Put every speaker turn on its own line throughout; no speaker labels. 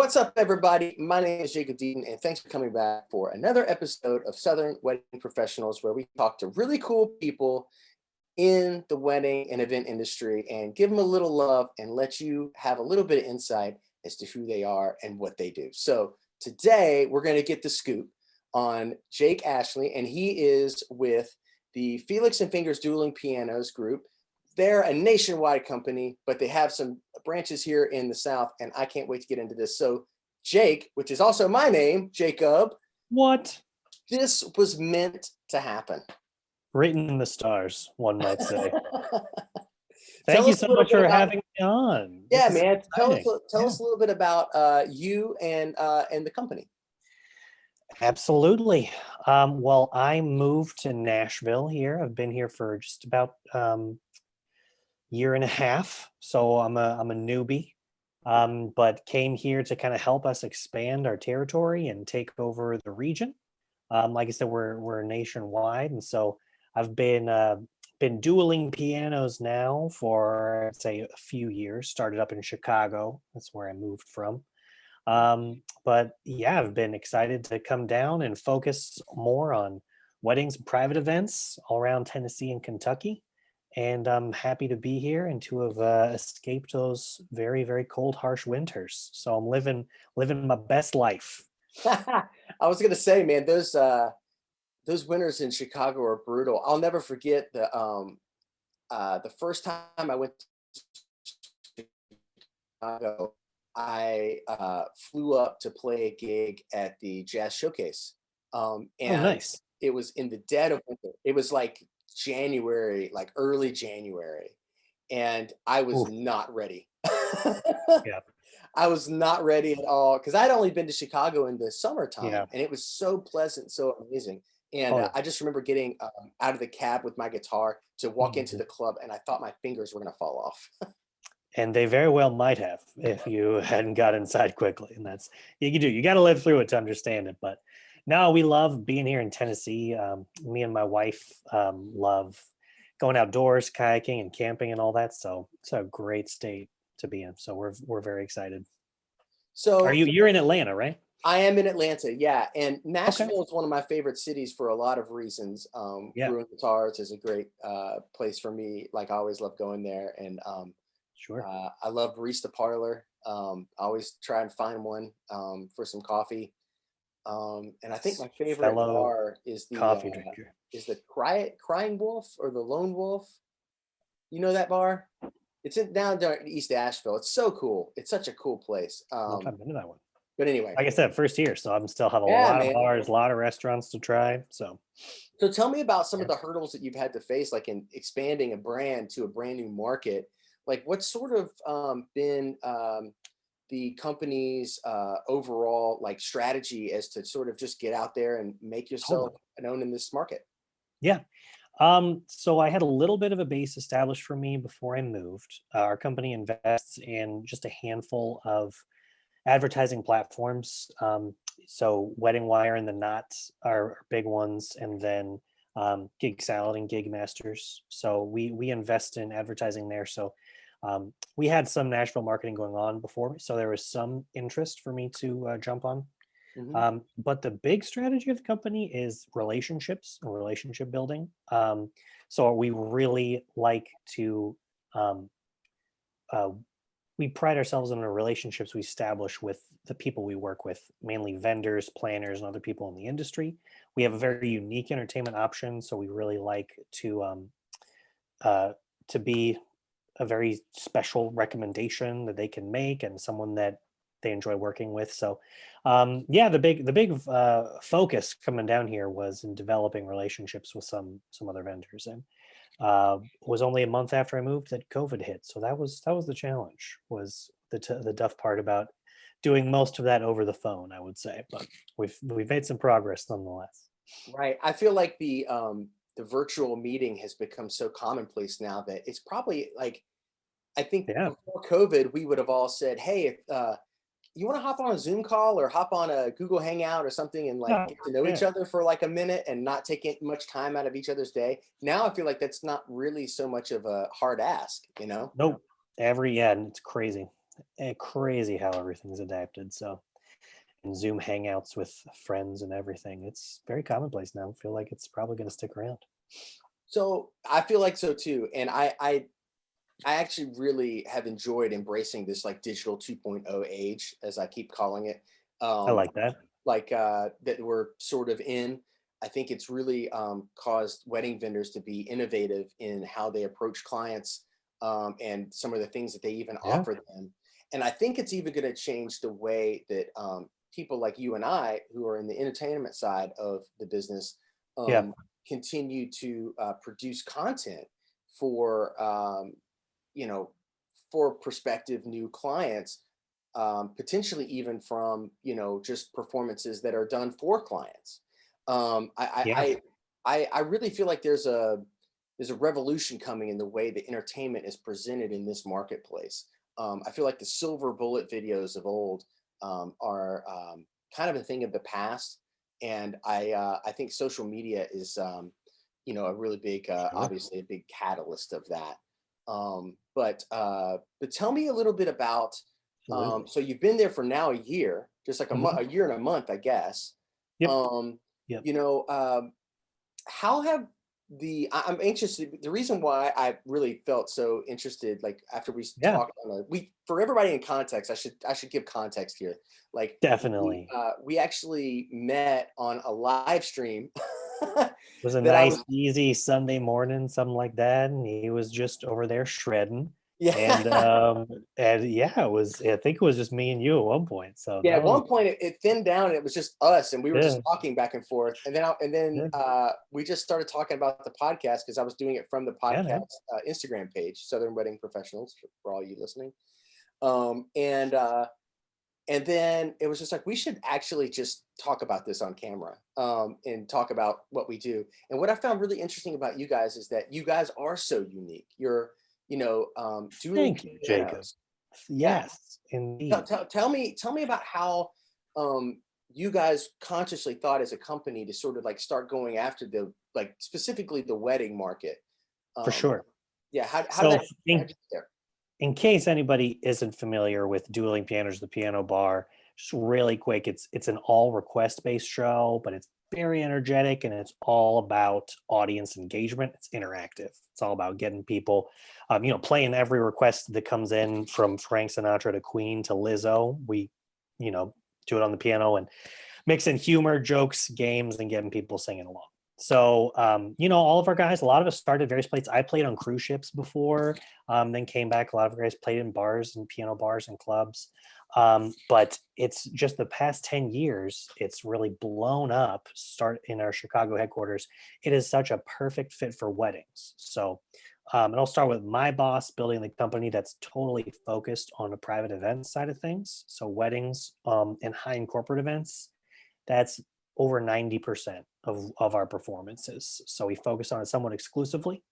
What's up, everybody? My name is Jacob Deaton, and thanks for coming back for another episode of Southern Wedding Professionals, where we talk to really cool people in the wedding and event industry and give them a little love and let you have a little bit of insight as to who they are and what they do. So today we're going to get the scoop on Jake Ashley, and he is with the Felix and Fingers Dueling Pianos group. They're a nationwide company, but they have some branches here in the South, and I can't wait to get into this. So Jake, which is also my name, Jacob.
What?
This was meant to happen.
Written in the stars, one might say.
Tell
Thank you
us a
so
little
much
bit
for
about-
having me on.
Yeah,
This is
man. Tell us
exciting.
a little bit about you and the company.
Absolutely. Well, I moved to Nashville here. I've been here for just about year and a half, so I'm a newbie. But came here to kind of help us expand our territory and take over the region. Like I said, we're nationwide, and so I've been dueling pianos now for, I'd say, a few years. Started up in Chicago. That's where I moved from. But yeah, I've been excited to come down and focus more on weddings and private events all around Tennessee and Kentucky. And I'm happy to be here and to have escaped those very, very cold, harsh winters. So I'm living my best life.
I was gonna say, man, those winters in Chicago are brutal. I'll never forget the first time I went to Chicago. I flew up to play a gig at the Jazz Showcase,
Oh,
and
nice.
it was in the dead of winter. It was like January, like early January, and I was
Oof.
not ready.
Yeah.
I was not ready at all because I'd only been to Chicago in the summertime,
Yeah.
and it was so pleasant, so amazing. And
Oh, yeah.
I just remember getting out of the cab with my guitar to walk into
Mhm.
the club, and I thought my fingers were going to fall off.
And they very well might have if you hadn't got inside quickly. And that's you got to live through it to understand it. But no, we love being here in Tennessee. Me and my wife love going outdoors, kayaking and camping and all that. So it's a great state to be in. So we're very excited. Are
So
you're in Atlanta, right?
I am in Atlanta, yeah, and
Okay.
Nashville is one of my favorite cities for a lot of reasons.
Yeah,
Brewing Guitars is a great place for me. Like I always love going there, and
sure.
I love Barista Parlor. I always try and find one for some coffee. And I think my favorite
Fellow
bar is
coffee drinker.
the Crying Wolf or the Lone Wolf. You know that bar? It's in down there in East Asheville. It's so cool. It's such a cool place.
I've not been to that one.
But anyway,
Like I said, first year, so I'm still have a
yeah,
lot of
man.
bars, a lot of restaurants to try. So
So tell me about some of
yeah.
the hurdles that you've had to face, like in expanding a brand to a brand new market. Like, what's sort of been the company's overall like strategy as to sort of just get out there and make yourself
Totally.
known in this market?
Yeah. So I had a little bit of a base established for me before I moved. Our company invests in just a handful of advertising platforms. So Wedding Wire and The Knot are big ones, and then Gig Salad and Gig Masters. So we invest in advertising there. So we had some Nashville marketing going on before, so there was some interest for me to jump on.
Hmm.
But the big strategy of the company is relationships and relationship building. So we really like to um, uh, we pride ourselves on the relationships we establish with the people we work with, mainly vendors, planners, and other people in the industry. We have a very unique entertainment option, so we really like uh, to be a very special recommendation that they can make and someone that they enjoy working with. So yeah, the big focus coming down here was in developing relationships with some other vendors. And was only a month after I moved that COVID hit. So that was the challenge, was the tough part about doing most of that over the phone, I would say. But we've made some progress nonetheless.
Right. I feel like the virtual meeting has become so commonplace now that it's probably like I think
Yeah.
before COVID we would have all said, "Hey, if you want to hop on a Zoom call or hop on a Google Hangout or something and like
No,
get to know
yeah.
each other for like a minute and not take much time out of each other's day." Now I feel like that's not really so much of a hard ask, you know?
Nope. Yeah, and it's crazy. crazy how everything's adapted. So, and Zoom hangouts with friends and everything. It's very commonplace now. I feel like it's probably going to stick around.
So I feel like so too. And I actually really have enjoyed embracing this like digital 2.0 age, as I keep calling it.
I
Um,
like that.
that we're sort of in. I think it's really caused wedding vendors to be innovative in how they approach clients, and some of the things that they even
Yeah.
offer them. And I think it's even going to change the way that people like you and I, who are in the entertainment side of the business,
Yeah.
um, continue to produce content for you know, for prospective new clients, potentially even from, just performances that are done for clients. Um, I,
Yeah.
I, I really feel like there's a revolution coming in the way that entertainment is presented in this marketplace. I feel like the silver bullet videos of old are kind of a thing of the past, and I think social media is a really big,
Sure.
obviously a big catalyst of that. But tell me a little bit about.
Absolutely.
So you've been there for now a year, just like
Mhm.
a year and a month, I guess.
Yep.
Um,
Yep.
you know, how have I'm anxious. The reason why I really felt so interested, like after we
Yeah.
talked on we for everybody in context, I should give context here. Like
Definitely.
we actually met on a live stream
Was a
that I
nice,
was
easy Sunday morning, something like that, and he was just over there shredding. And
yeah.
and yeah, it was. I think it was just me and you at one point. So
Yeah,
that
at
was
one point it thinned down and it was just us and we were
yeah,
just talking back and forth. And then
yeah,
we just started talking about the podcast because I was doing it from the
yeah, man.
podcast Instagram page, Southern Wedding Professionals, for all you listening. And then it was just like we should actually just talk about this on camera, and talk about what we do. And what I found really interesting about you guys is that you guys are so unique. You're, dueling
Thank you, Jacob.
pianos. Yeah.
Yes,
Tell,
indeed.
tell, tell me about how you guys consciously thought as a company to sort of like start going after the like specifically the wedding market.
For
Um,
sure.
yeah, how did
So
that how'd
in
you get there?
in case anybody isn't familiar with Dueling Pianos, the piano bar, just really quick, it's an all request based show, but it's very energetic and it's all about audience engagement. It's interactive. It's all about getting people, playing every request that comes in from Frank Sinatra to Queen to Lizzo. We, you know, do it on the piano and mix in humor, jokes, games, and getting people singing along. So, all of our guys, a lot of us started various places. I played on cruise ships before, then came back. A lot of our guys played in bars and piano bars and clubs. But it's just the past 10 years, it's really blown up. Start in our Chicago headquarters. It is such a perfect fit for weddings. So, and I'll start with my boss building the company that's totally focused on the private event side of things. So, weddings and high end corporate events, that's over 90% of our performances. So we focus on it somewhat exclusively.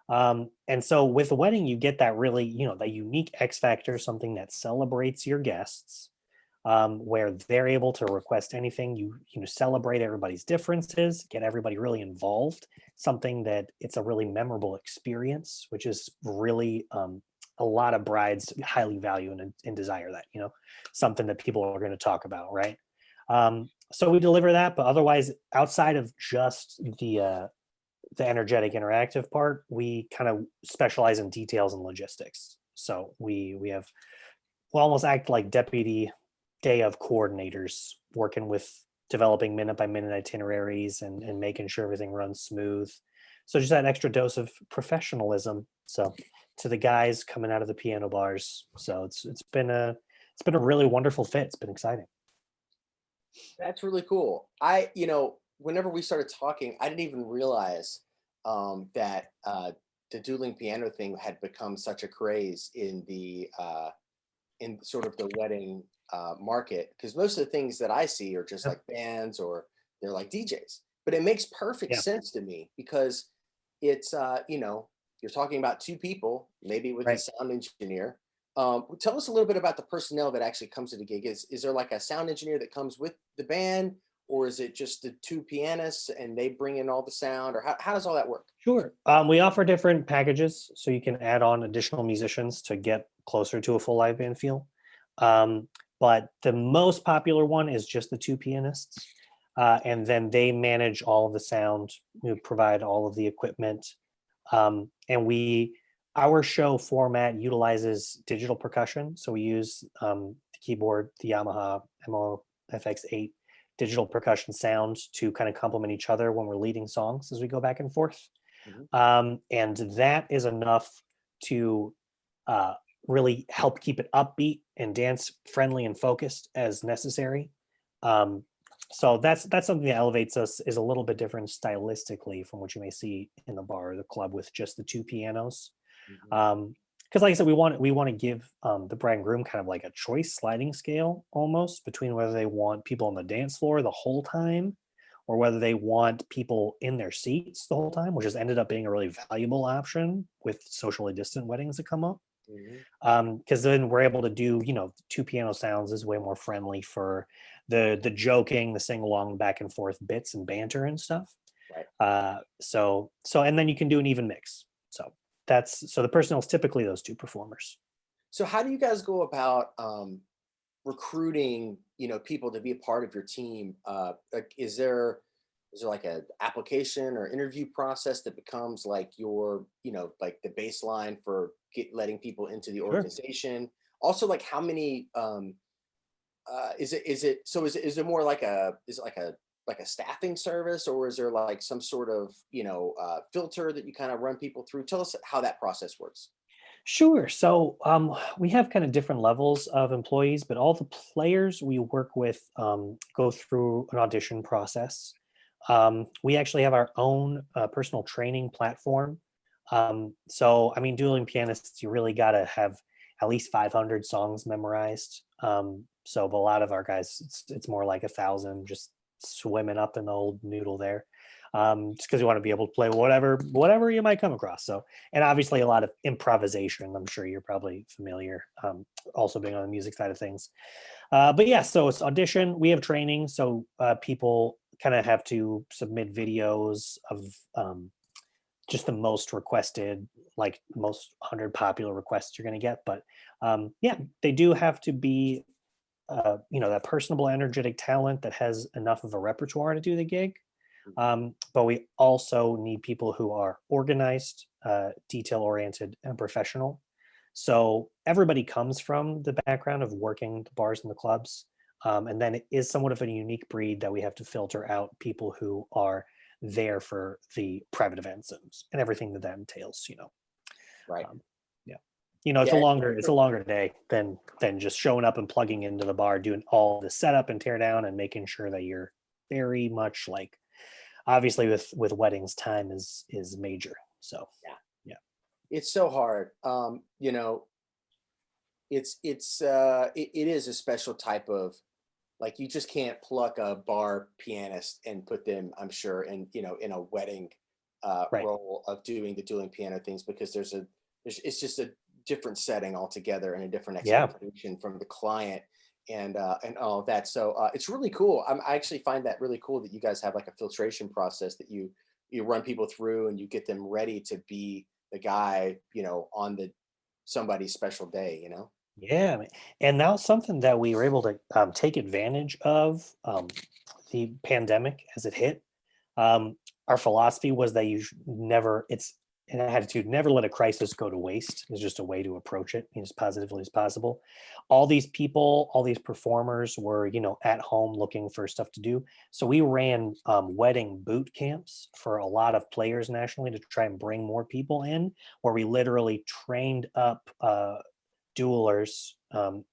And so with a wedding, you get that really, that unique X factor, something that celebrates your guests, where they're able to request anything. You celebrate everybody's differences, get everybody really involved. Something that it's a really memorable experience, which is really a lot of brides highly value and desire that, something that people are going to talk about, right? So we deliver that, but otherwise, outside of just the energetic interactive part, we kind of specialize in details and logistics. So we have we almost act like deputy day of coordinators, working with developing minute by minute itineraries and making sure everything runs smooth. So just that extra dose of professionalism. So to the guys coming out of the piano bars. So it's been a really wonderful fit. It's been exciting.
That's really cool. Whenever we started talking, I didn't even realize that the dueling piano thing had become such a craze in sort of the wedding market. Because most of the things that I see are just
Yep.
like bands or they're like DJs. But it makes perfect
Yeah.
sense to me because it's you're talking about two people, maybe with a
Right.
sound engineer. Tell us a little bit about the personnel that actually comes to the gig. Is there like a sound engineer that comes with the band, or is it just the two pianists and they bring in all the sound, or how does all that work?
Sure. We offer different packages, so you can add on additional musicians to get closer to a full live band feel. Um, but the most popular one is just the two pianists, and then they manage all of the sound, we provide all of the equipment, and our show format utilizes digital percussion. So we use the keyboard, the Yamaha MOFX8 digital percussion sounds to kind of complement each other when we're leading songs as we go back and forth.
Mhm.
And that is enough to uh, really help keep it upbeat and dance friendly and focused as necessary. Um, so that's something that elevates us, is a little bit different stylistically from what you may see in the bar or the club with just the two pianos.
Mhm.
Because like I said, we want to give the bride and groom kind of like a choice sliding scale almost between whether they want people on the dance floor the whole time or whether they want people in their seats the whole time, which has ended up being a really valuable option with socially distant weddings that come up.
Mhm.
Because then we're able to do, two piano sounds is way more friendly for the joking, the sing along, back and forth bits and banter and stuff.
Right.
And then you can do an even mix. So the personnel is typically those two performers.
So how do you guys go about recruiting, people to be a part of your team? Like, is there like a application or interview process that becomes like your, like the baseline for letting people into the
Sure.
organization? Also, like how many is it more like a staffing service, or is there like some sort of filter that you kind of run people through? Tell us how that process works.
Sure. So we have kind of different levels of employees, but all the players we work with go through an audition process. We actually have our own personal training platform. So, I mean, dueling pianists, you really got to have at least 500 songs memorized. But a lot of our guys, it's more like 1,000, just swimming up in the old noodle there. Just because you want to be able to play whatever you might come across. So, and obviously a lot of improvisation. I'm sure you're probably familiar. Also being on the music side of things. But yeah, so it's audition. We have training, so people kind of have to submit videos of just the most requested, like most 100 popular requests you're going to get. But yeah, they do have to be, that personable, energetic talent that has enough of a repertoire to do the gig.
Mhm.
But we also need people who are organized, detail oriented, and professional. So everybody comes from the background of working the bars and the clubs. And then it is somewhat of a unique breed that we have to filter out people who are there for the private events and everything that entails.
Right.
Um, yeah. It's a
Yeah.
longer day than just showing up and plugging into the bar, doing all the setup and tear down and making sure that you're very much like, obviously with weddings, time is major. So
Yeah.
yeah.
It's so hard. It is a special type of, like, you just can't pluck a bar pianist and put them, I'm sure, in a wedding
Right.
role of doing the dueling piano things, because it's just a different setting altogether and a different
Yeah.
expectation from the client and all of that. So it's really cool. I actually find that really cool that you guys have like a filtration process that you run people through and you get them ready to be the guy, on the somebody's special day.
Yeah, man. And now something that we were able to take advantage of the pandemic as it hit. Um, our philosophy was that it's an attitude, never let a crisis go to waste. It's just a way to approach it as positively as possible. All these people, all these performers were, at home looking for stuff to do. So we ran wedding boot camps for a lot of players nationally to try and bring more people in, where we literally trained up duelers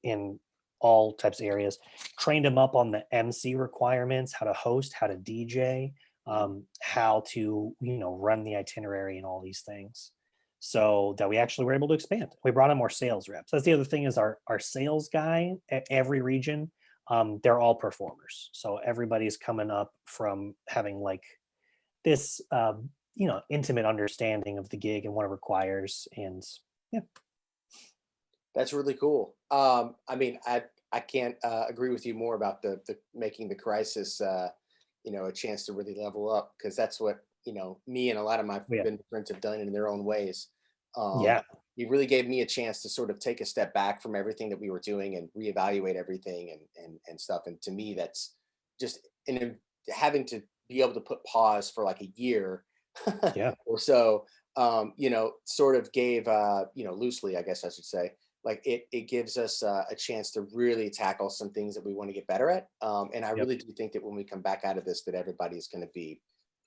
in all types of areas, trained them up on the MC requirements, how to host, how to DJ,
Mhm.
how to run the itinerary and all these things. So that we actually were able to expand. We brought in more sales reps. That's the other thing, is our sales guy at every region. They're all performers, so everybody's coming up from having like this intimate understanding of the gig and what it requires. And yeah.
That's really cool. I mean, I can't agree with you more about the making the crisis, a chance to really level up, because that's what me and a lot of my
Yeah.
vendor friends have done in their own ways. Um,
Yeah.
you really gave me a chance to sort of take a step back from everything that we were doing and reevaluate everything and stuff. And to me, that's just having to be able to put pause for like a year
Yeah.
or so, sort of gave, loosely, I guess I should say, like it gives us a chance to really tackle some things that we want to get better at. And I
Yep.
really do think that when we come back out of this, that everybody's going to be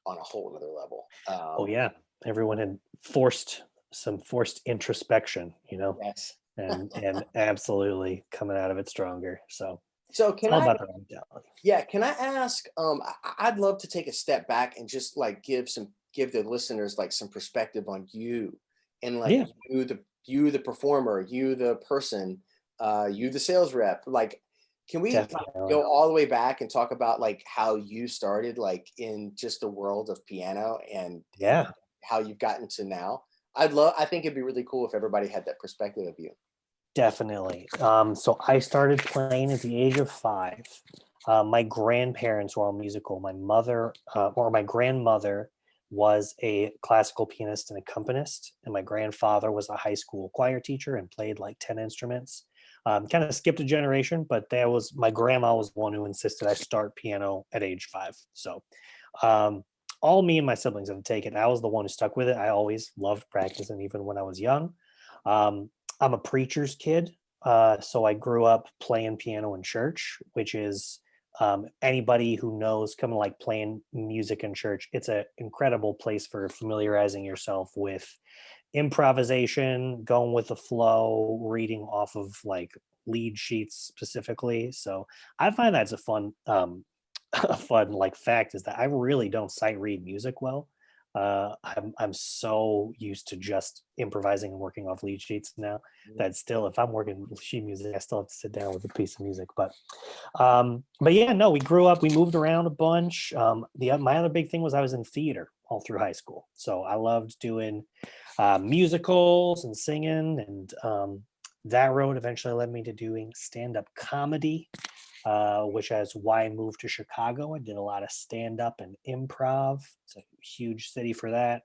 on a whole other level.
Oh yeah. Everyone had forced introspection,
Yes.
and absolutely coming out of it stronger. So
So
it's
can
all
I,
about the mentality.
yeah, can I ask, I'd love to take a step back and just like give the listeners like some perspective on you and like
Yeah,
you the performer, you the person, you the sales rep. Like, can we like
definitely.
go all the way back and talk about like how you started like in just the world of piano and
Yeah,
how you've gotten to now? I think it'd be really cool if everybody had that perspective of you.
definitely. So I started playing at the age of 5. My grandparents were all musical. My mother, or my grandmother, was a classical pianist and accompanist, and my grandfather was a high school choir teacher and played like 10 instruments. Kind of skipped a generation, but that was my grandma was the one who insisted I start piano at age 5. So um, all me and my siblings have taken. I was the one who stuck with it. I always loved practicing, even when I was young. Um, I'm a preacher's kid, so I grew up playing piano in church, which is anybody who knows coming like playing music in church. It's an incredible place for familiarizing yourself with improvisation, going with the flow, reading off of like lead sheets specifically. So I find that's a fun a fun like fact is that I really don't sight read music well. I'm so used to just improvising and working off lead sheets now that still, if I'm working with sheet music, I still have to sit down with a piece of music. But yeah, no, we grew up, we moved around a bunch. My other big thing was I was in theater all through high school, so I loved doing musicals and singing, and that road eventually led me to doing stand-up comedy, which is why I moved to Chicago. I did a lot of stand up and improv. It's a huge city for that.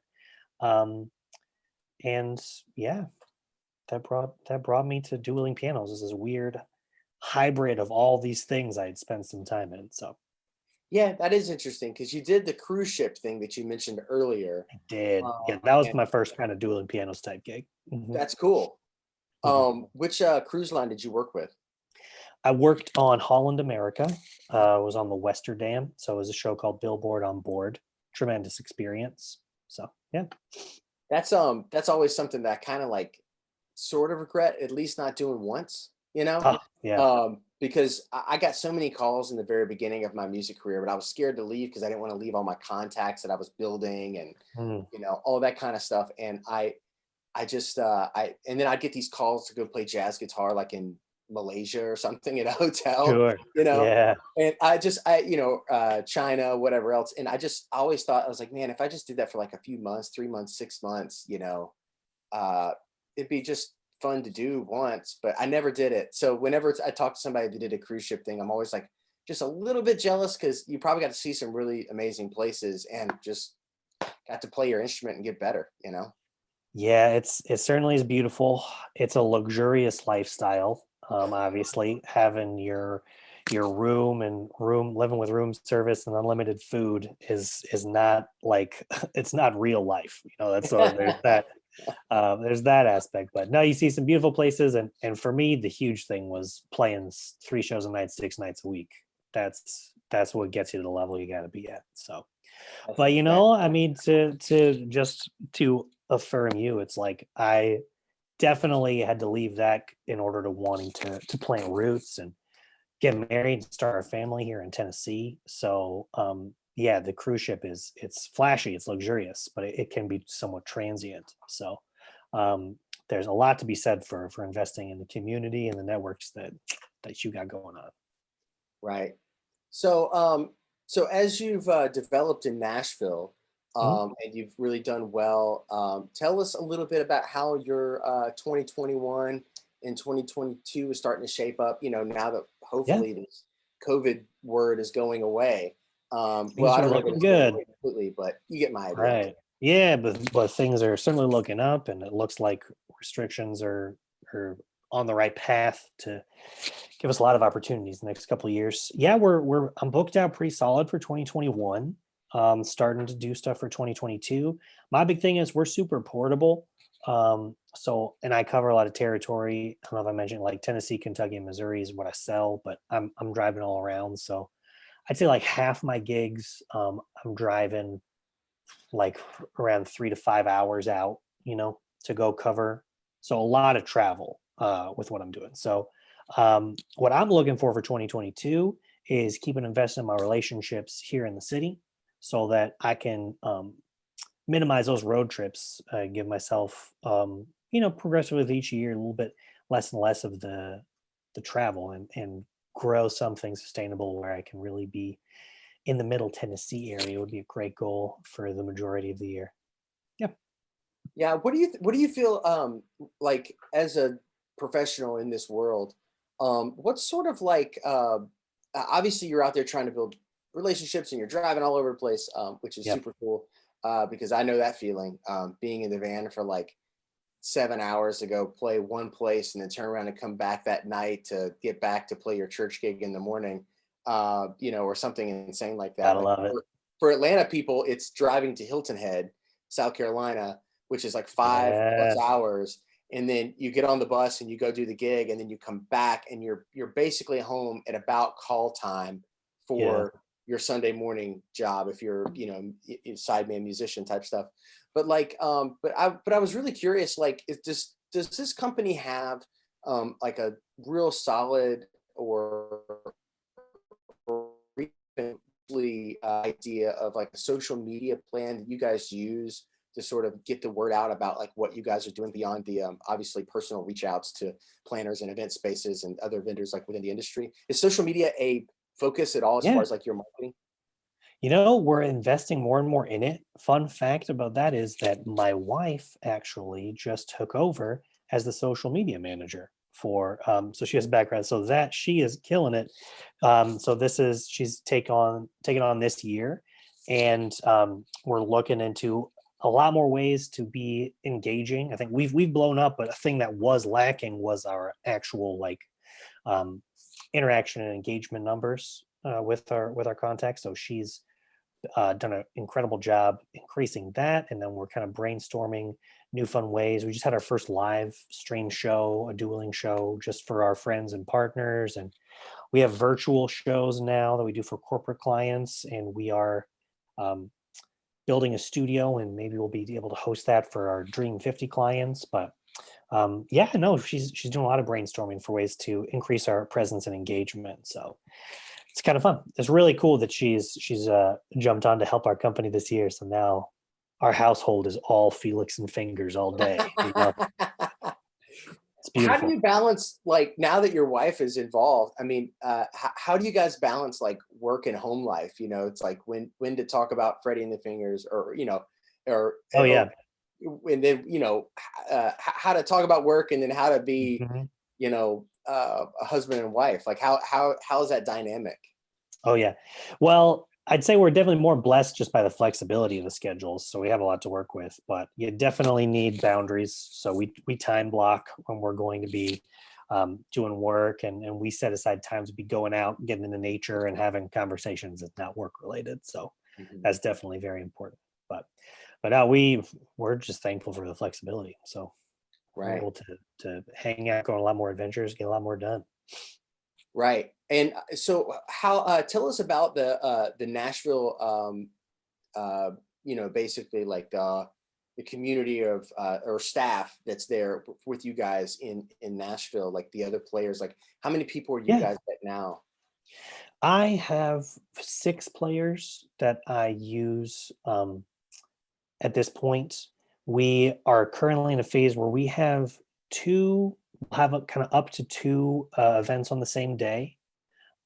Um, and yeah, that brought me to Dueling Pianos. This is weird hybrid of all these things I had spent some time in. So
Yeah, that is interesting because you did the cruise ship thing that you mentioned earlier.
I did. Yeah, that was
And
my first kind of Dueling Pianos type gig.
that's cool.
Mhm.
Which cruise line did you work with?
I worked on Holland America. I was on the Westerdam. So it was a show called Billboard on Board. Tremendous experience. So yeah.
That's always something that I kind of like sort of regret at least not doing once,
Oh, yeah.
because I got so many calls in the very beginning of my music career, but I was scared to leave because I didn't want to leave all my contacts that I was building and
Mm,
all that kind of stuff. And I just and then I'd get these calls to go play jazz guitar like in Malaysia or something at a hotel,
sure.
you know.
Yeah.
And China, whatever else. And I always thought, I was like, man, if I just did that for like a few months, 3 months, 6 months, uh, it'd be just fun to do once, but I never did it. So whenever I talk to somebody that did a cruise ship thing, I'm always like just a little bit jealous because you probably got to see some really amazing places and just got to play your instrument and get better.
Yeah, it certainly is beautiful. It's a luxurious lifestyle. Obviously, having your room and room living with room service and unlimited food is not like it's not real life. That's so there's that aspect. But no, you see some beautiful places, and for me, the huge thing was playing 3 shows a night, 6 nights a week. That's what gets you to the level you got to be at. So.
That's
But
that.
I mean, to just to affirm you, it's like I definitely had to leave that in order to wanting to plant roots and get married and start a family here in Tennessee. So yeah, the cruise ship it's flashy, it's luxurious, but it can be somewhat transient. So um there's a lot to be said for investing in the community and the networks that you got going on.
Right. So, so as you've developed in Nashville,
Mhm.
and you've really done well, tell us a little bit about how your 2021 and 2022 is starting to shape up. Now that
Yeah,
hopefully this COVID word is going away. Well,
things
I
are
don't know that
looking
it's going
good.
away completely, but you get my idea.
Right. Yeah, but things are certainly looking up, and it looks like restrictions are on the right path to give us a lot of opportunities the next couple of years. Yeah, I'm booked out pretty solid for 2021. Starting to do stuff for 2022. My big thing is we're super portable. So and I cover a lot of territory. I don't know if I mentioned like Tennessee, Kentucky, and Missouri is what I sell, but I'm driving all around. So I'd say like half my gigs, I'm driving like around 3 to 5 hours out, to go cover. So a lot of travel with what I'm doing. So what I'm looking for 2022 is keeping investing in my relationships here in the city so that I can minimize those road trips, give myself, progressively with each year a little bit less and less of the travel and grow something sustainable where I can really be in the middle Tennessee area would be a great goal for the majority of the year. Yeah.
Yeah, what do you feel like as a professional in this world? What's sort of like obviously you're out there trying to build relationships and you're driving all over the place, which is
Yep.
super cool because I know that feeling being in the van for like 7 hours to go play one place and then turn around and come back that night to get back to play your church gig in the morning, or something insane like that.
Gotta
Like
love it.
for Atlanta people, it's driving to Hilton Head, South Carolina, which is like 5+ hours. And then you get on the bus and you go do the gig and then you come back and you're basically home at about call time
Yeah.
for your Sunday morning job if you're, sideman musician type stuff. But like but I was really curious, like does this company have like a real solid or recently idea of like a social media plan that you guys use to sort of get the word out about like what you guys are doing beyond the obviously personal reach outs to planners and event spaces and other vendors like within the industry? Is social media a focus at all as far
Yeah.
as like your marketing?
We're investing more and more in it. Fun fact about that is that my wife actually just took over as the social media manager for so she has a background so that she is killing it. So this is she's taken on this year, and we're looking into a lot more ways to be engaging. I think we've blown up, but a thing that was lacking was our actual like um, interaction and engagement numbers with our contacts. So she's done an incredible job increasing that. And then we're kind of brainstorming new fun ways. We just had our first live stream show, a dueling show just for our friends and partners. And we have virtual shows now that we do for corporate clients. And we are um, building a studio, and maybe we'll be able to host that for our Dream 50 clients. But yeah, no, she's doing a lot of brainstorming for ways to increase our presence and engagement. So it's kind of fun. It's really cool that she's jumped on to help our company this year. So now our household is all Felix and Fingers all day. We love it. It's
How do
beautiful.
you balance like now that your wife is involved? I mean, how do you guys balance like work and home life? It's like when to talk about Freddie and the Fingers, or
Oh
or
yeah.
and then how to talk about work and then how to be
Mhm.
a husband and wife. Like how is that dynamic?
Oh yeah. Well, I'd say we're definitely more blessed just by the flexibility of the schedules. So we have a lot to work with, but you definitely need boundaries. So we time block when we're going to be doing work, and we set aside times to be going out, getting into nature, and having conversations that's not work related. So
Mhm.
that's definitely very important. But now we're just thankful for the flexibility. So we're
Right.
able to hang out, go on a lot more adventures, get a lot more done.
Right. And so how tell us about the Nashville basically like the community of or staff that's there with you guys in Nashville, like the other players, like how many people are you
Yeah.
guys at now?
I have 6 players that I use at this point. We are currently in a phase where we have have a, kind of up to two events on the same day.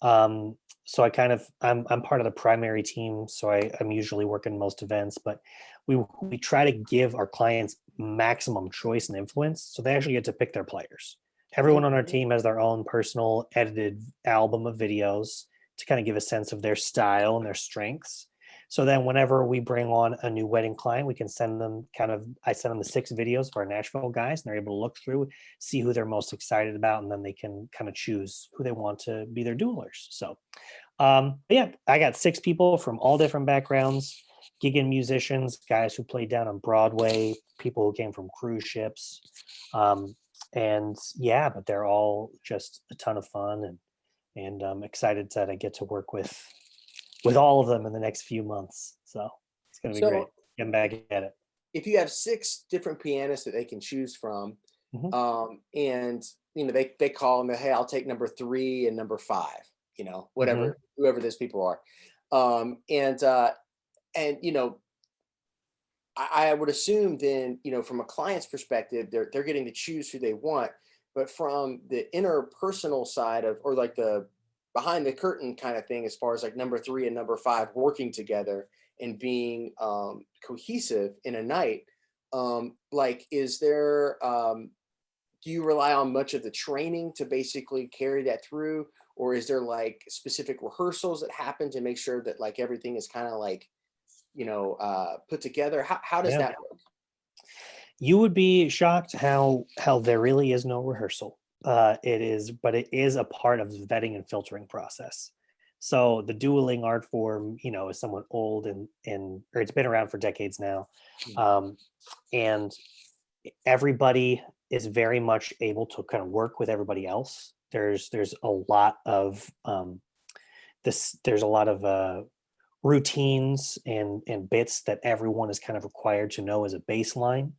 So I'm part of the primary team, so I'm usually working most events, but we try to give our clients maximum choice and influence, so they actually get to pick their players. Everyone on our
Mhm.
team has their own personal edited album of videos to kind of give a sense of their style and their strengths. So then whenever we bring on a new wedding client, we can send them I send them the 6 videos of our Nashville guys, and they're able to look through, see who they're most excited about, and then they can kind of choose who they want to be their duelers. So but yeah, I got 6 people from all different backgrounds, gigging musicians, guys who played down on Broadway, people who came from cruise ships. And yeah, but they're all just a ton of fun, and I'm excited that I get to work with all of them in the next few months. So it's gonna be great.
So
Getting back at it.
if you have 6 different pianists that they can choose from,
Mhm.
and they call them, hey, I'll take number 3 and number 5,
Mhm.
whoever those people are. And I would assume then, from a client's perspective, they're getting to choose who they want, but from the interpersonal side of, or like the behind the curtain kind of thing, as far as like number 3 and number 5 working together and being cohesive in a night, like, is there do you rely on much of the training to basically carry that through, or is there like specific rehearsals that happen to make sure that like everything is kind of like put together? How does
Yeah.
that work?
You would be shocked how there really is no rehearsal. But it is a part of the vetting and filtering process. So the dueling art form, is somewhat old, or it's been around for decades now,
Mhm.
um, and everybody is very much able to kind of work with everybody else. There's a lot of there's a lot of routines and bits that everyone is kind of required to know as a baseline.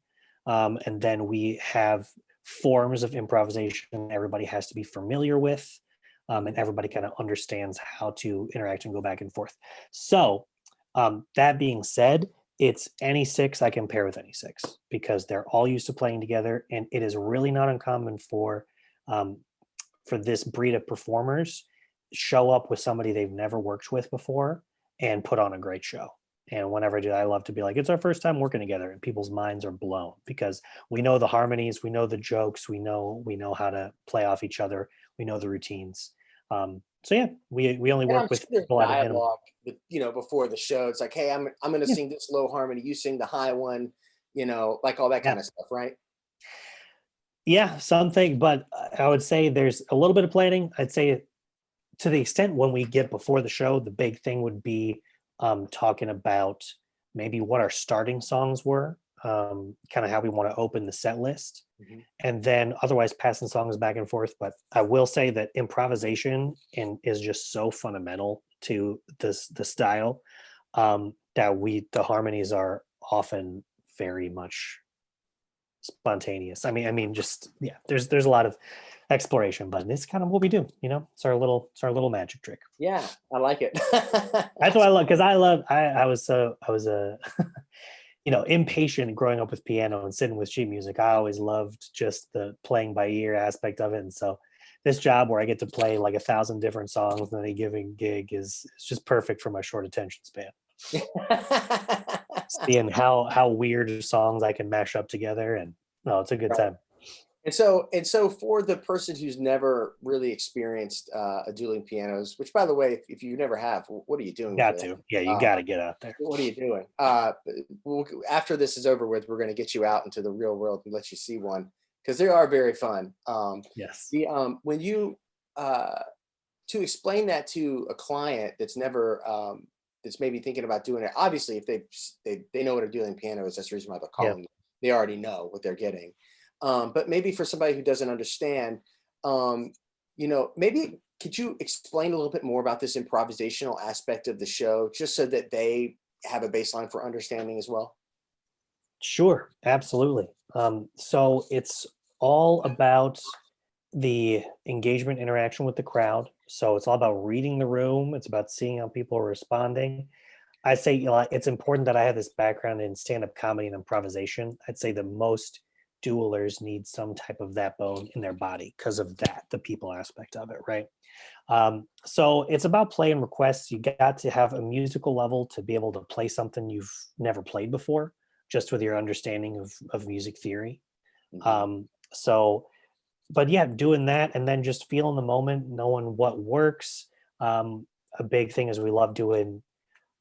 And then we have forms of improvisation everybody has to be familiar with, and everybody kind of understands how to interact and go back and forth. So, that being said, it's any 6 I can pair with any 6 because they're all used to playing together, and it is really not uncommon um, for this breed of performers show up with somebody they've never worked with before and put on a great show. And whenever I do, I love to be like, it's our first time working together, and people's minds are blown because we know the harmonies, we know the jokes, we know how to play off each other, we know the routines. So yeah, we only
And I'm
work with
sure there's
people at a minimum.
dialogue, before the show. It's like, hey, I'm going to
Yeah,
sing this low harmony, you sing the high one, like all that
yeah,
kind of stuff, right?
yeah, something. But I would say there's a little bit of planning. I'd say to the extent when we get before the show, the big thing would be talking about maybe what our starting songs were, kind of how we want to open the set list,
Mhm.
and then otherwise passing songs back and forth. But I will say that improvisation is just so fundamental to the style, that the harmonies are often very much spontaneous. I mean, just yeah. There's a lot of exploration, but it's kind of what we do. It's our little magic trick.
Yeah, I like it.
That's what I love because I was a impatient growing up with piano and sitting with sheet music. I always loved just the playing by ear aspect of it, and so this job where I get to play like 1,000 different songs in any given gig is just perfect for my short attention span. Seeing how weird songs I can mash up together, and no, it's a good
Right.
time.
And so for the person who's never really experienced a dueling pianos, which by the way, if you never have, what are you doing with
Got
your life?
to, yeah, you
Uh,
got to get out there.
what are you doing? After this is over with, we're going to get you out into the real world and let you see one because they are very fun.
Yes.
The when you uh, to explain that to a client that's maybe thinking about doing it. Obviously, if they know what a dueling piano is, that's the reason why they're
Yeah.
calling you. They already know what they're getting. But maybe for somebody who doesn't understand, maybe could you explain a little bit more about this improvisational aspect of the show, just so that they have a baseline for understanding as well?
Sure, absolutely. So it's all about the engagement interaction with the crowd. So it's all about reading the room. It's about seeing how people are responding. I say, it's important that I have this background in stand-up comedy and improvisation. I'd say the most duelers need some type of that bone in their body because of that, the people aspect of it, right? So it's about play and requests. You got to have a musical level to be able to play something you've never played before, just with your understanding of music theory.
Mhm.
So, but yeah, doing that and then just feeling the moment, knowing what works. A big thing is we love doing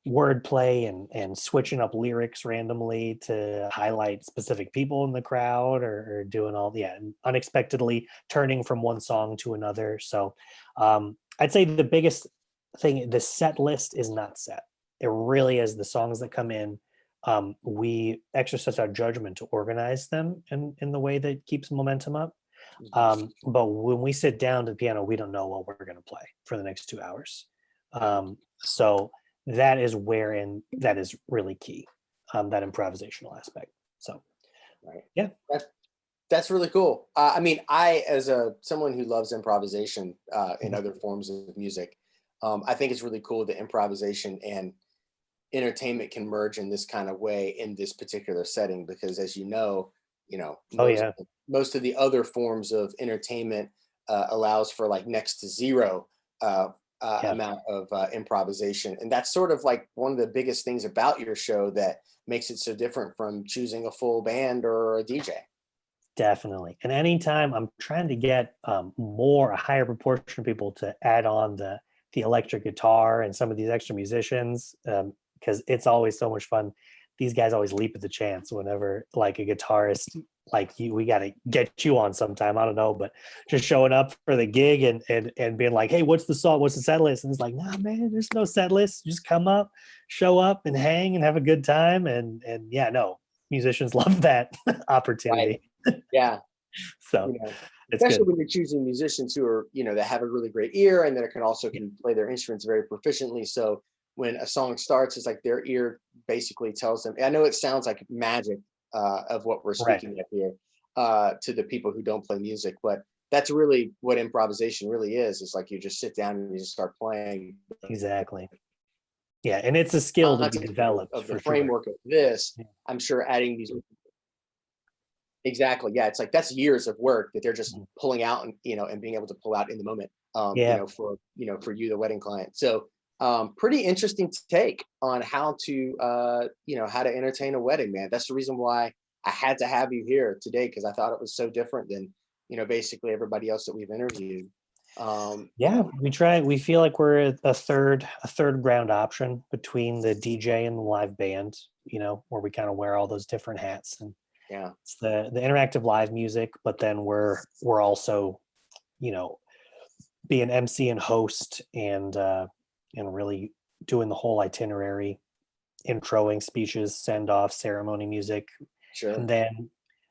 wordplay and switching up lyrics randomly to highlight specific people in the crowd, or doing all, yeah, and unexpectedly turning from one song to another. So I'd say the biggest thing, the set list is not set. It really is the songs that come in. We exercise our judgment to organize them in the way that keeps momentum up. But when we sit down to the piano, we don't know what we're going to play for the next 2 hours. So that is wherein that is really key, that improvisational aspect. So,
Right.
yeah.
That's really cool. I mean, I, as someone who loves improvisation in other forms of music, I think it's really cool that improvisation and entertainment can merge in this kind of way in this particular setting, because as you know,
Oh yeah.
most of the other forms of entertainment allows for like next to zero uh,
Yeah.
amount of improvisation, and that's sort of like one of the biggest things about your show that makes it so different from choosing a full band or a DJ.
Definitely. And anytime I'm trying to get a higher proportion of people to add on the electric guitar and some of these extra musicians, because it's always so much fun. These guys always leap at the chance whenever like a guitarist like you, we got to get you on sometime. I don't know, but just showing up for the gig and being like, hey, what's the song? What's the set list? And it's like, nah, man, there's no set list. Just come up, show up, and hang and have a good time. And yeah, no, musicians love that
Right.
opportunity.
Yeah.
So
You know,
it's good.
especially when you're choosing musicians who are, that have a really great ear and that can play their instruments very proficiently. So when a song starts, it's like their ear basically tells them. I know it sounds like magic of what we're
Right.
speaking of here to the people who don't play music, but that's really what improvisation really is. It's like you just sit down and you just start playing.
Exactly. Yeah, and it's a skill to be
Context
developed
of the
for sure.
framework of this,
Yeah.
I'm sure adding these. Exactly. Yeah. It's like that's years of work that they're just
Mhm.
pulling out and and being able to pull out in the moment.
Yeah.
For you, the wedding client. So pretty interesting take on how to how to entertain a wedding, man. That's the reason why I had to have you here today, because I thought it was so different than basically everybody else that we've interviewed.
Yeah, we feel like we're a third ground option between the DJ and the live band, where we kind of wear all those different hats. And
Yeah.
it's the interactive live music, but then we're also, you know, being MC and host and really doing the whole itinerary, introing speeches, send off, ceremony music. And
Sure.
then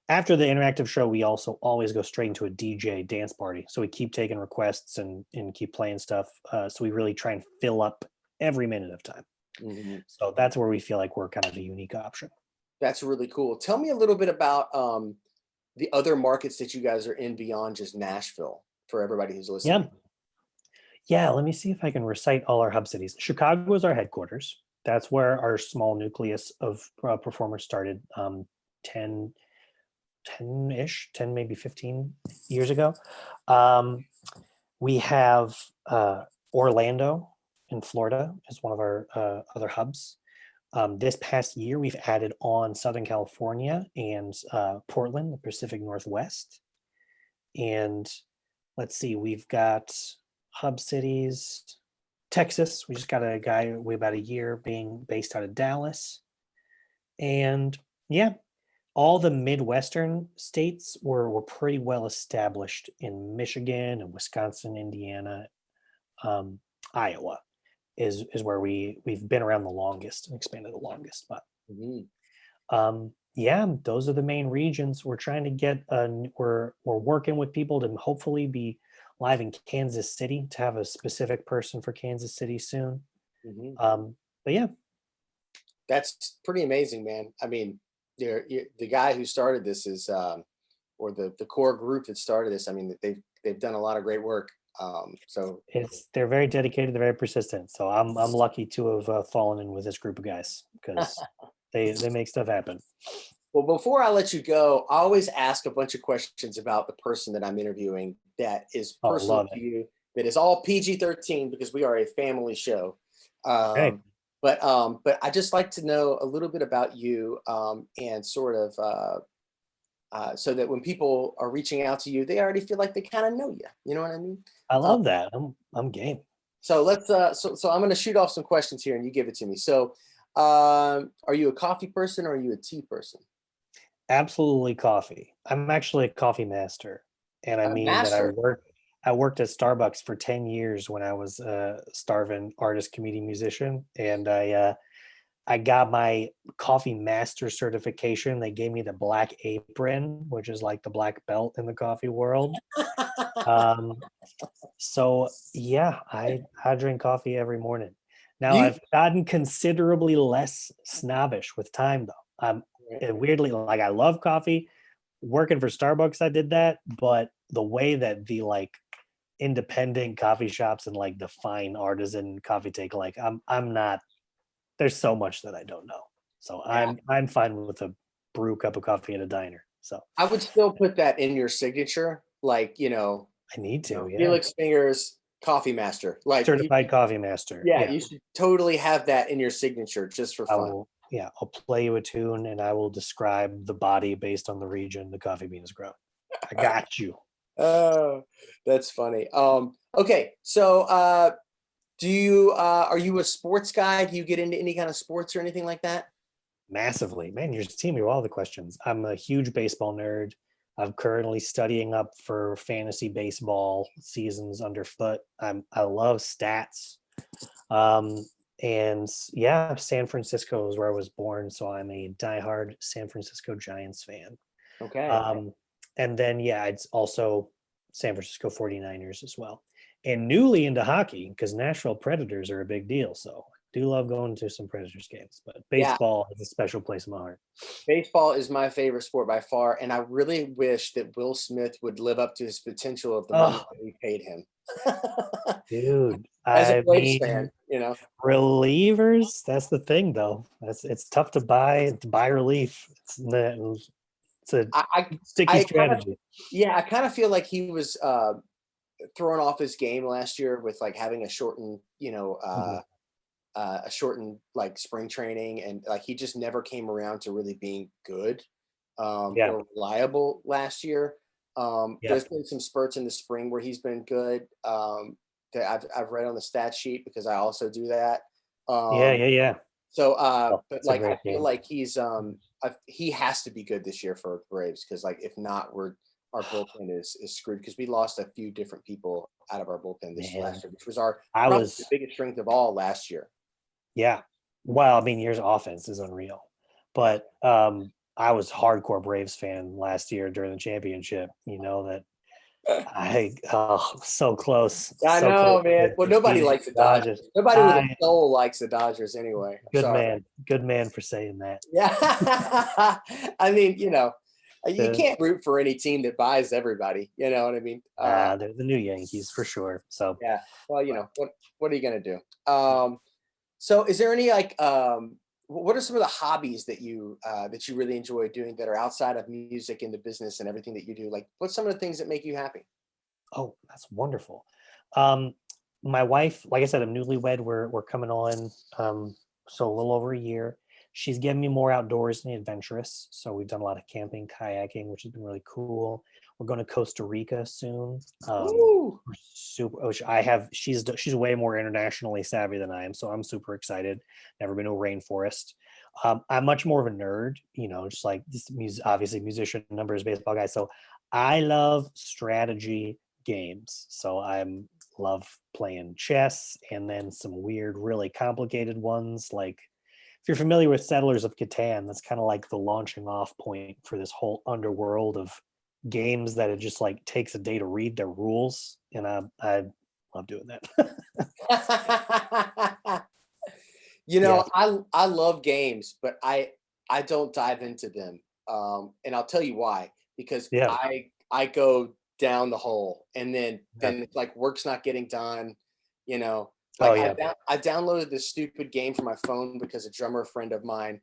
after the interactive show, we also always go straight into a DJ dance party. So we keep taking requests and keep playing stuff. So we really try and fill up every minute of time.
Mhm.
So that's where we feel like we're kind of a unique option.
That's really cool. Tell me a little bit about the other markets that you guys are in beyond just Nashville for everybody who's
Yeah.
listening.
Yeah. Let me see if I can recite all our hub cities. Chicago is our headquarters. That's where our small nucleus of performers started 10, 10-ish, 10, maybe 15 years ago. Um, we have Orlando in Florida is one of our other hubs. This past year, we've added on Southern California and Portland, the Pacific Northwest. And let's see, we've got hub cities. Texas, we just got a guy we about a year being based out of Dallas. And yeah, all the Midwestern states were pretty well established in Michigan and Wisconsin, Indiana, um, Iowa is where we've been around the longest and expanded the longest. But
Mhm.
yeah, those are the main regions. We're trying to get. We're working with people to hopefully be live in Kansas City to have a specific person for Kansas City soon.
Mhm.
But yeah,
That's pretty amazing, man. I mean, the guy who started this is, or the core group that started this. I mean, they've done a lot of great work. So
they're very dedicated. They're very persistent. So I'm lucky to have fallen in with this group of guys because they make stuff happen.
well, before I let you go, I always ask a bunch of questions about the person that I'm interviewing that is
Oh,
personal
love
to
it.
you, that is all PG-13 because we are a family show.
Great.
But I just like to know a little bit about you and sort of so that when people are reaching out to you, they already feel like they kind of know you. You know what I mean?
I
Uh,
love that. I'm game.
So let's so I'm gonna shoot off some questions here and you give it to me. So are you a coffee person or are you a tea person?
Absolutely coffee. I'm actually a coffee master, and I
A
mean that
master.
I worked at Starbucks for 10 years when I was a starving artist, comedian, musician, and I got my coffee master certification. They gave me the black apron, which is like the black belt in the coffee world. Um, so yeah, I drink coffee every morning. Now
You
I've gotten considerably less snobbish with time though. Weirdly, like, I love coffee. Working for Starbucks, I did that, but the way that the like independent coffee shops and like the fine artisan coffee take, like, I'm not. There's so much that I don't know. So
yeah,
I'm fine with a brew cup of coffee at a diner. So
I would still put that in your signature, like
I need to, yeah.
Felix Fingers Coffee Master. Like
Certified coffee master.
yeah,
Yeah.
you should totally have that in your signature just for
I
fun.
will, yeah, I'll play you a tune and I will describe the body based on the region the coffee bean is grown. I got you.
Oh, that's funny. Okay, so do you are you a sports guy? Do you get into any kind of sports or anything like that?
Massively. Man, you're just teaming me with all the questions. I'm a huge baseball nerd. I'm currently studying up for fantasy baseball seasons underfoot. I love stats. Um, and yeah, San Francisco is where I was born, so I'm a diehard San Francisco Giants fan.
Okay.
Um, and then yeah, it's also San Francisco 49ers as well. And newly into hockey because Nashville Predators are a big deal. So I do love going to some Predators games, but
Yeah,
baseball has a special place in my heart.
baseball is my favorite sport by far, and I really wish that Will Smith would live up to his potential of the money
Oh,
that we paid him.
dude.
As a
I
Braves fan,
mean,
you know.
relievers, that's the thing though. That's it's tough to buy relief. It's a
I
sticky
I kind of
strategy.
yeah, I kind of feel like he was thrown off his game last year with like having a shortened,
Mhm.
a shortened like spring training, and like he just never came around to really being good
Yeah.
or reliable last year. There's
Yep.
been some spurts in the spring where he's been good, that I've read on the stat sheet because I also do that.
Yeah,
Um,
yeah, yeah.
so,
Oh,
but
it's a
like I
great
feel
game.
like he has to be good this year for Braves because like if not, our bullpen is screwed because we lost a few different people out of our bullpen this
Man,
last year, which was our
I
probably the
was
biggest strength of all last year.
yeah. Well, I mean, your offense is unreal.
Yeah.
But I was hardcore Braves fan last year during the championship. You know that I oh
I
so close
know, man. Well,
to
nobody
beating
likes the
the
Dodgers.
Dodgers.
Nobody with a
I
soul likes the Dodgers anyway. I'm sorry.
good man for saying that.
Yeah. I mean, you
The
can't root for any team that buys everybody. You know what I mean?
they're the new Yankees for sure. So,
Yeah. Well,
but
what are you gonna do?
yeah.
So is there any like what are some of the hobbies that you really enjoy doing that are outside of music and the business and everything that you do? Like what's some of the things that make you happy?
Oh, that's wonderful. Um, my wife, like I said, I'm newlywed. We're coming on, so a little over a year. She's getting me more outdoors and adventurous. So we've done a lot of camping, kayaking, which has been really cool. We're going to Costa Rica soon.
Woo!
We're super. Which I have. She's way more internationally savvy than I am, so I'm super excited. Never been to a rainforest. I'm much more of a nerd, just like this obviously musician, numbers, baseball guy. So I love strategy games. So I'm love playing chess and then some weird, really complicated ones. Like if you're familiar with Settlers of Catan, that's kind of like the launching off point for this whole underworld of games that it just like takes a day to read their rules. And I love doing that. Yeah.
I love games, but I don't dive into them. And I'll tell you why. Because
Yeah.
I go down the hole, and
Yeah.
then it's like work's not getting done. You know,
Oh
like
yeah.
I downloaded this stupid game for my phone because a drummer friend of mine,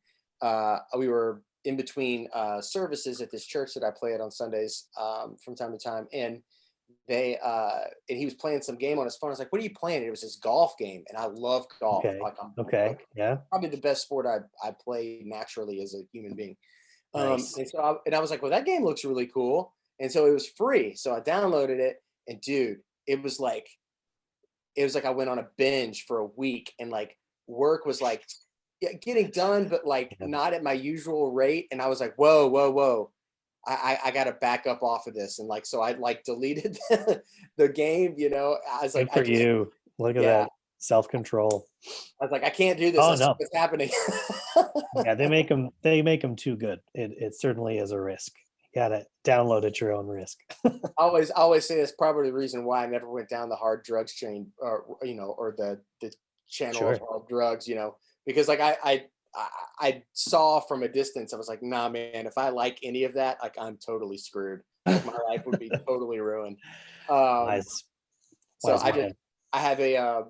we were in between services at this church that I play at on Sundays from time to time, and and he was playing some game on his phone. I was like, "What are you playing?" It was this golf game, and I love golf.
Okay.
Like I'm
Okay.
like
Yeah.
probably the best sport I play naturally as a human being.
Nice.
And I was like, "Well, that game looks really cool," and so it was free. So I downloaded it, and dude, it was like it was like I went on a binge for a week, and like work was like getting done, but like
Yeah.
not at my usual rate. And I was like, whoa, whoa, whoa. I got to back up off of this. And like, so I like deleted the game, you know, I was like,
Good for you. Look at
yeah,
that self-control.
I was like, I can't do this.
Oh
I see
no.
what's happening.
Yeah, they make them too good. It certainly is a risk. You gotta download at your own risk.
I always say that's probably the reason why I never went down the hard drugs chain, or you know, or the channel of
Sure.
hard drugs, you know, because like I saw from a distance, I was like, nah, man, if I like any of that, like I'm totally screwed. Like my life would be totally ruined. Um,
Wise,
so
wise man.
I have a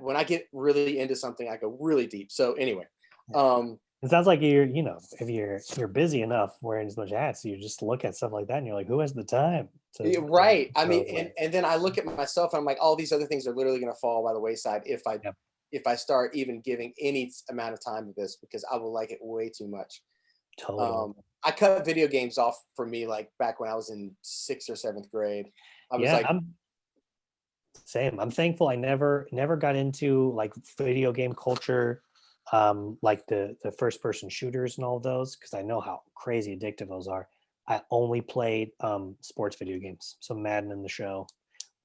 when I get really into something, I go really deep. So anyway,
Yeah.
um,
It sounds like if you're busy enough wearing as much hats, you just look at stuff like that and you're like, who has the time
yeah,
to
right. I
throw
mean,
it away?
and then I look at myself and I'm like, all these other things are literally going to fall by the wayside
Yep,
if I start even giving any amount of time to this, because I will like it way too much.
totally.
Um, I cut video games off for me like back when I was in sixth or seventh grade. I was
Yeah,
like,
I'm same. I'm thankful I never got into like video game culture, like the first person shooters and all of those, because I know how crazy addictive those are. I only played sports video games, so Madden and the show,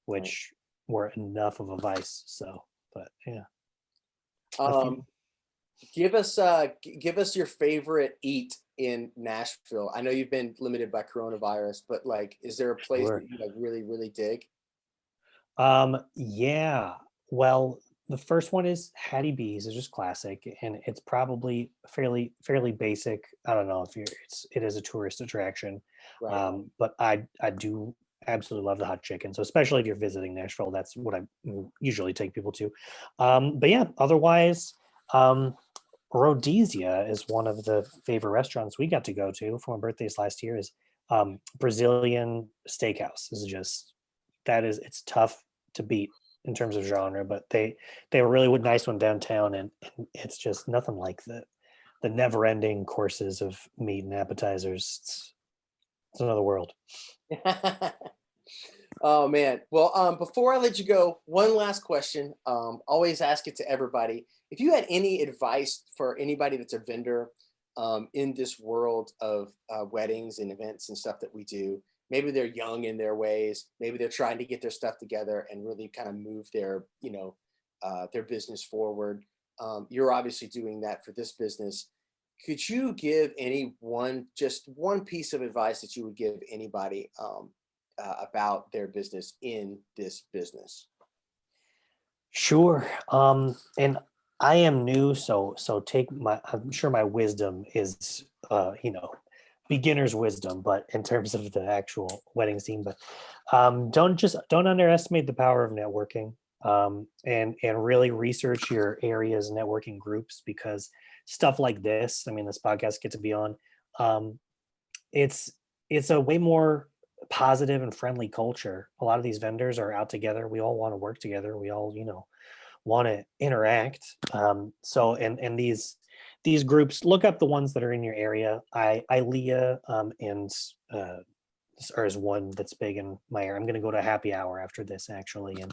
right.
which were enough of a vice. So, but yeah, a few.
um, give us your favorite eat in Nashville. I know you've been limited by coronavirus, but like, is there a place
Sure.
that you like really, really dig?
Yeah. Well, the first one is Hattie B's is just classic, and it's probably fairly basic. I don't know if it is a tourist attraction,
Right.
but I do absolutely love the hot chicken. So especially if you're visiting Nashville, that's what I usually take people to. But yeah, otherwise, um, Rhodesia is one of the favorite restaurants we got to go to for my birthdays last year. Is Brazilian steakhouse is just it's tough to beat in terms of genre, but they have a really nice one downtown, and it's just nothing like the never ending courses of meat and appetizers. It's another world.
Oh man. Well, before I let you go, one last question. Always ask it to everybody. If you had any advice for anybody that's a vendor in this world of weddings and events and stuff that we do, maybe they're young in their ways, maybe they're trying to get their stuff together and really kind of move their, you know, their business forward. You're obviously doing that for this business. Could you give just one piece of advice that you would give anybody about their business in this business?
Sure. And I am new, so take I'm sure my wisdom is beginner's wisdom, but in terms of the actual wedding scene. But don't underestimate the power of networking. And really research your area's networking groups, because stuff like this, I mean, this podcast get to be on, um, it's it's a way more positive and friendly culture. A lot of these vendors are out together. We all want to work together. We all, want to interact. So and these groups, look up the ones that are in your area. ILEA and or is one that's big in my area. I'm going to go to a happy hour after this actually, and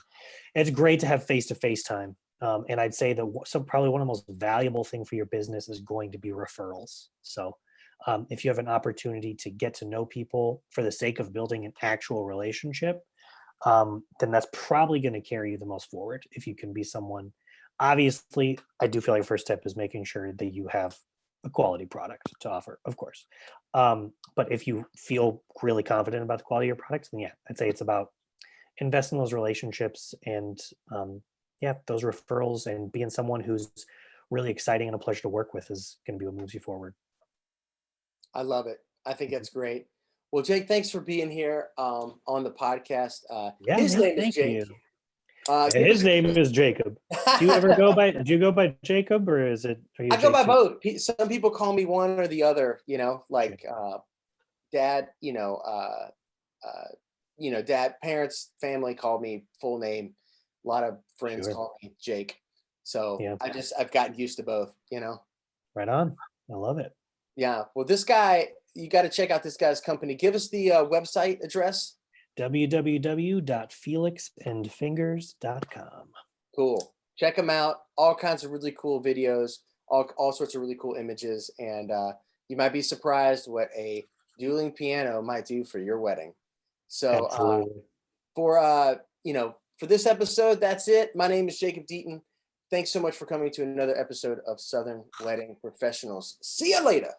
it's great to have face to face time. And I'd say that probably one of the most valuable thing for your business is going to be referrals. So if you have an opportunity to get to know people for the sake of building an actual relationship, then that's probably going to carry you the most forward. If you can be someone, obviously, I do feel like first step is making sure that you have a quality product to offer, of course. But if you feel really confident about the quality of your products, then yeah, I'd say it's about invest in those relationships and yeah, those referrals, and being someone who's really exciting and a pleasure to work with is going to be what moves you forward.
I love it. I think
Mhm.
that's great. Well, Jake, thanks for being here on the podcast.
Yeah,
His
man,
name is
thank
Jake.
you.
Give
His name is Jacob. Do you go by Jacob, or are you
I go by
JC?
both. Some people call me one or the other. You know,
Sure.
like dad. Dad, parents, family call me full name. A lot of friends
Sure.
call me Jake. So
Yeah.
I've gotten used to both.
Right on. I love it.
Yeah. Well, this guy, you got to check out this guy's company. Give us the website address.
www.felixandfingers.com.
Cool. Check them out. All kinds of really cool videos, all sorts of really cool images, and you might be surprised what a dueling piano might do for your wedding. So
Absolutely.
for for this episode, that's it. My name is Jacob Deaton. Thanks so much for coming to another episode of Southern Wedding Professionals. See you later.